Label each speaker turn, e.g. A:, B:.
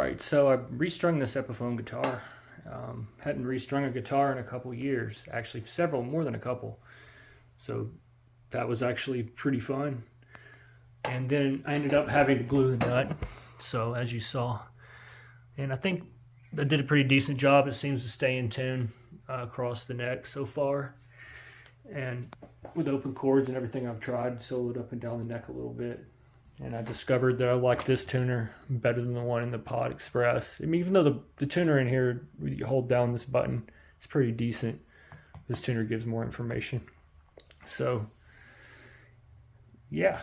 A: Alright, so I restrung this Epiphone guitar. Hadn't restrung a guitar in a couple years, actually several, more than a couple. So that was actually pretty fun. And then I ended up having to glue the nut, so as you saw. And I think I did a pretty decent job. It seems to stay in tune across the neck so far. And with open chords and everything I've tried, soloed up and down the neck a little bit. And I discovered that I like this tuner better than the one in the Pod Express. I mean, even though the tuner in here, you hold down this button, it's pretty decent. This tuner gives more information. So, yeah.